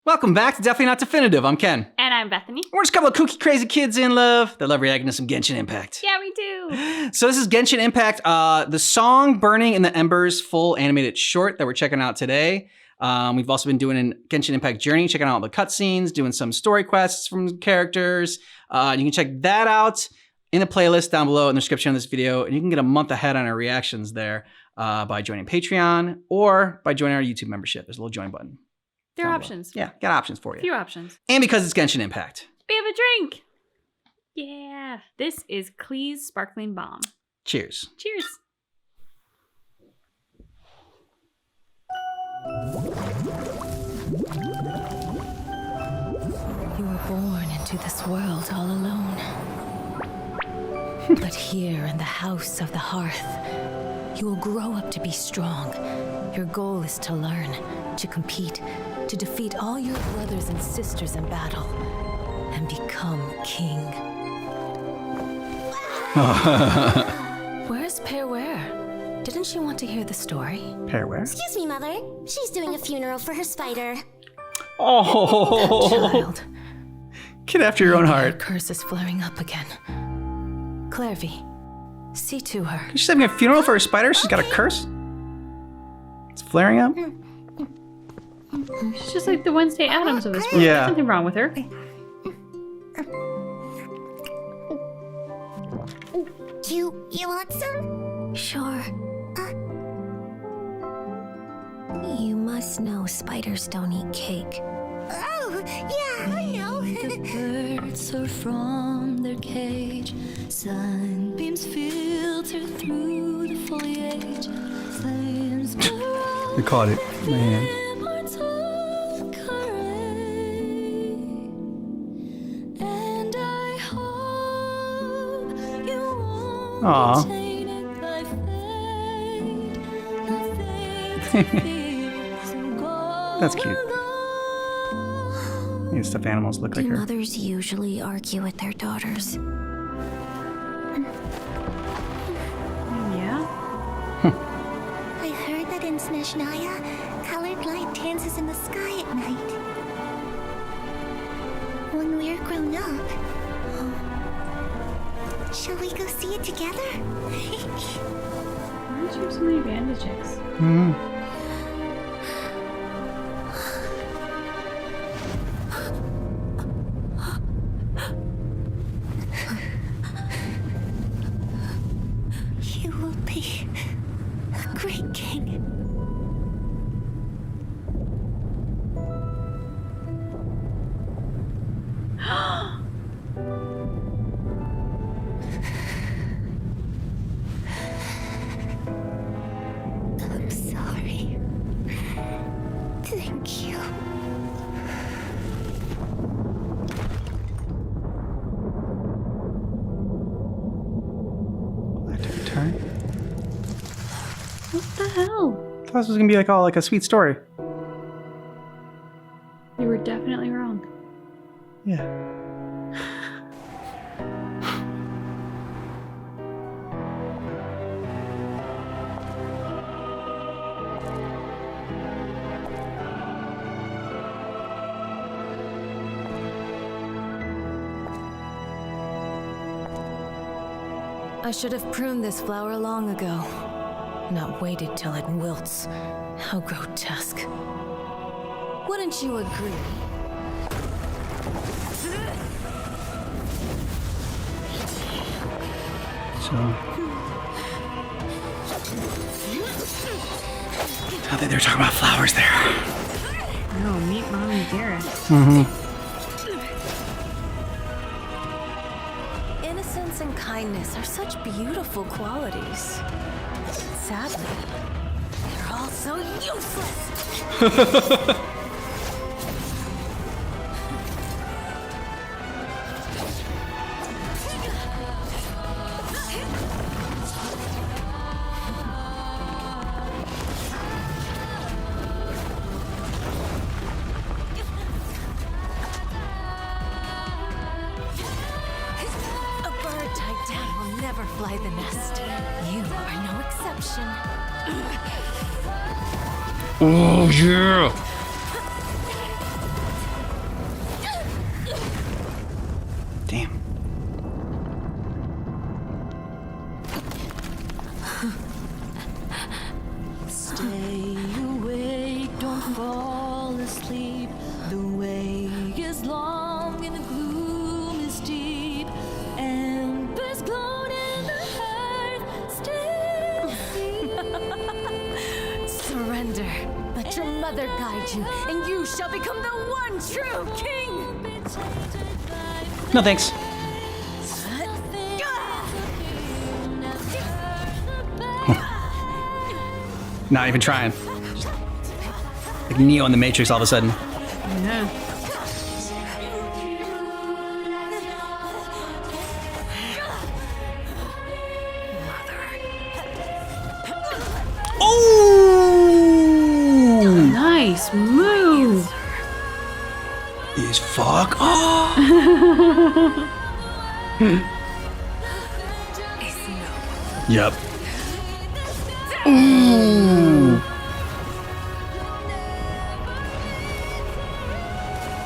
Welcome back to Definitely Not Definitive. I'm Ken. And I'm Bethany. We're just a couple of kooky, crazy kids in love that love reacting to some Genshin Impact. Yeah, we do. So this is Genshin Impact, the song Burning in the Embers full animated short that we're checking out today. We've also been doing a Genshin Impact journey, checking out all the cutscenes, doing some story quests from characters. You can check that out in the playlist down below in the description of this video. And you can get a month ahead on our reactions there by joining Patreon or by joining our YouTube membership. There's a little join button. There are options. Yeah, got options for you. Few options. And because it's Genshin Impact. We have a drink. Yeah. This is Klee's Sparkling Bomb. Cheers. Cheers. You were born into this world all alone. But here in the house of the hearth, you will grow up to be strong. Your goal is to learn, to compete, to defeat all your brothers and sisters in battle, and become king. Where's Pearware? Didn't she want to hear the story? Pearware? Excuse me, Mother. She's doing a funeral for her spider. Oh, Child. Get after your own Her heart. curse is flaring up again. Clarvy, see to her. She's having a funeral for her spider? She's got a curse? It's flaring up? She's just like the Wednesday Addams of this world. Yeah. There's nothing wrong with her. Do you want some? Sure. You must know spiders don't eat cake. Oh, yeah, I know. The birds soar from their cage. Sunbeams filter through the foliage. Flames burn. We caught it. Man. Immortal courage. And I hope you won't Aw. be tainted by fate. Nothing to fear, so go That's cute. alone. These stuffed animals look like Do her. mothers usually argue with their daughters? Yeah. I heard that in Snezhnaya, colored light dances in the sky at night. When we're grown up, shall we go see it together? Why did you have so many bandages? Mm. You will be a great king. I'm sorry. Thank you. That took a turn. What the hell? I thought this was gonna be like all like a sweet story. You were definitely wrong. Yeah. I should have pruned this flower long ago, not waited till it wilts. How grotesque. Wouldn't you agree? So. I think they were talking about flowers there. No, meet Mommy Garrett. Mm-hmm. Innocence and kindness are such beautiful qualities. Sadly, they're all so useless. Never fly the nest. You are no exception. Oh yeah. Let your mother guide you, and you shall become the one true king! No thanks. Not even trying. Like Neo in the Matrix all of a sudden. Yeah. Oh! Nice move. Is fuck. Oh! Yep. Ooh.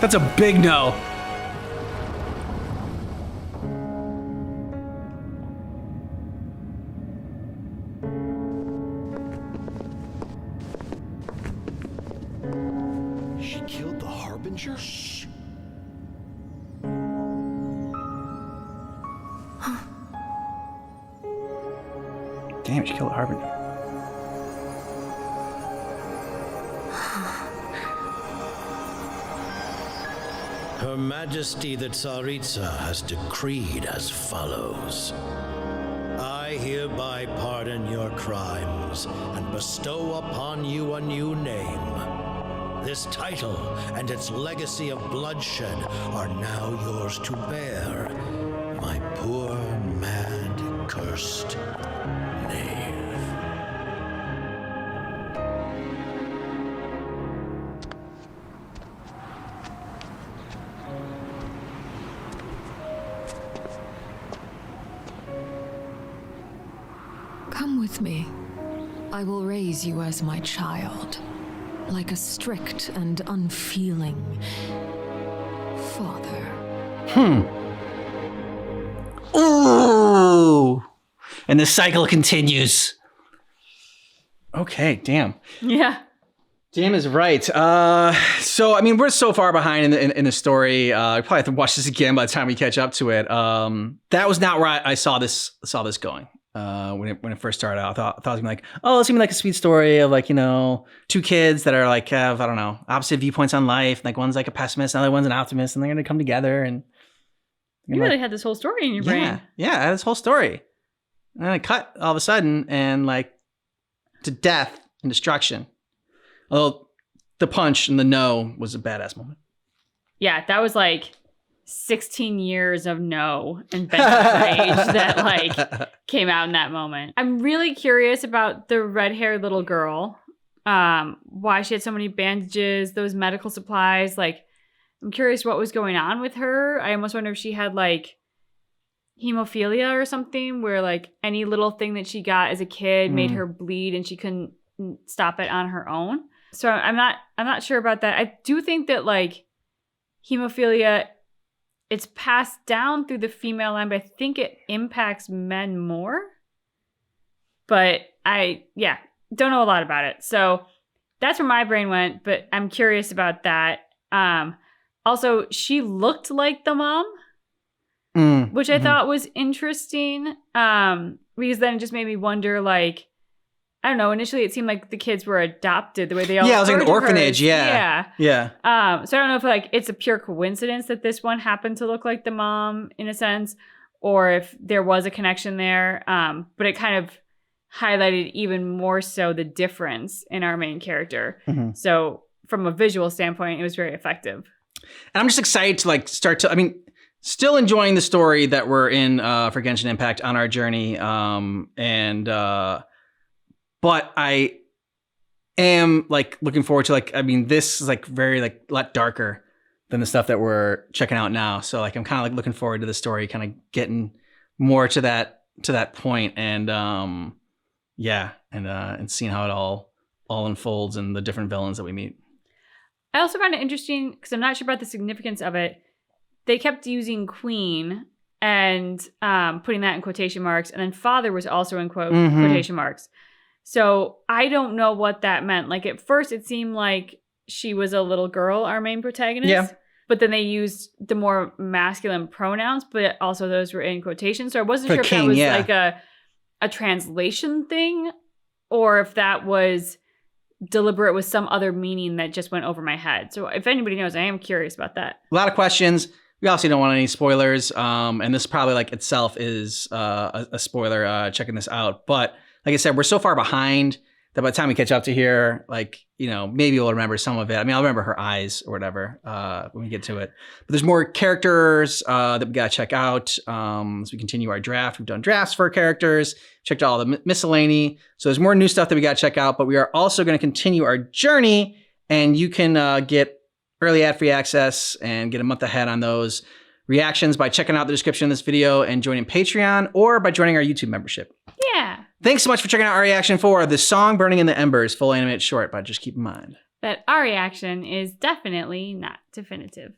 That's a big no. She killed the Harbinger? Shh. Damn, she killed a Harbinger. Her Majesty the Tsaritsa has decreed as follows. I hereby pardon your crimes and bestow upon you a new name. This title and its legacy of bloodshed are now yours to bear, my poor, mad, cursed knave. Come with me. I will raise you as my child, like a strict and unfeeling father. Ooh! And the cycle continues. Okay, damn. Yeah. Damn is right. So I mean, we're so far behind in the story. I probably have to watch this again by the time we catch up to it. That was not where I saw this going. When it first started out, I thought it was gonna be like, oh, it's gonna be like a sweet story of like, you know, two kids that are like have, I don't know, opposite viewpoints on life. Like one's like a pessimist, another one's an optimist, and they're gonna come together and You really had this whole story in your brain. Yeah, I had this whole story. And then it cut all of a sudden and like to death and destruction. Although the punch and the no was a badass moment. Yeah, that was like 16 years of no and vengeance rage that like came out in that moment. I'm really curious about the red-haired little girl. Why she had so many bandages, those medical supplies. Like, I'm curious what was going on with her. I almost wonder if she had like hemophilia or something, where like any little thing that she got as a kid made her bleed and she couldn't stop it on her own. So I'm not sure about that. I do think that like hemophilia, it's passed down through the female line, but I think it impacts men more. But I don't know a lot about it. So that's where my brain went, but I'm curious about that. Also, she looked like the mom, which I thought was interesting, because then it just made me wonder, like, I don't know, initially it seemed like the kids were adopted the way they all Yeah, it was like an referred to her orphanage, as. yeah. So I don't know if like it's a pure coincidence that this one happened to look like the mom in a sense, or if there was a connection there. But it kind of highlighted even more so the difference in our main character. So from a visual standpoint, it was very effective. And I'm just excited to like still enjoying the story that we're in for Genshin Impact on our journey. But I am like looking forward to like, I mean, this is like very like a lot darker than the stuff that we're checking out now. So like, I'm kind of like looking forward to the story, kind of getting more to that point, and and seeing how it all unfolds and the different villains that we meet. I also found it interesting because I'm not sure about the significance of it. They kept using Queen and putting that in quotation marks, and then Father was also in quotation marks. So I don't know what that meant. Like at first it seemed like she was a little girl, our main protagonist. Yeah. But then they used the more masculine pronouns, but also those were in quotation. So I wasn't sure if that was like a translation thing, or if that was deliberate with some other meaning that just went over my head. So if anybody knows, I am curious about that. A lot of questions. We obviously don't want any spoilers. And this probably like itself is a spoiler checking this out. But like I said, we're so far behind that by the time we catch up to here, like, you know, maybe we'll remember some of it. I mean, I'll remember her eyes or whatever when we get to it. But there's more characters that we got to check out as we continue our draft. We've done drafts for characters, checked out all the miscellany. So there's more new stuff that we got to check out. But we are also going to continue our journey. And you can get early ad-free access and get a month ahead on those reactions by checking out the description of this video and joining Patreon or by joining our YouTube membership. Yeah. Thanks so much for checking out our reaction for The Song Burning in the Embers, full animated short, but just keep in mind that our reaction is definitely not definitive.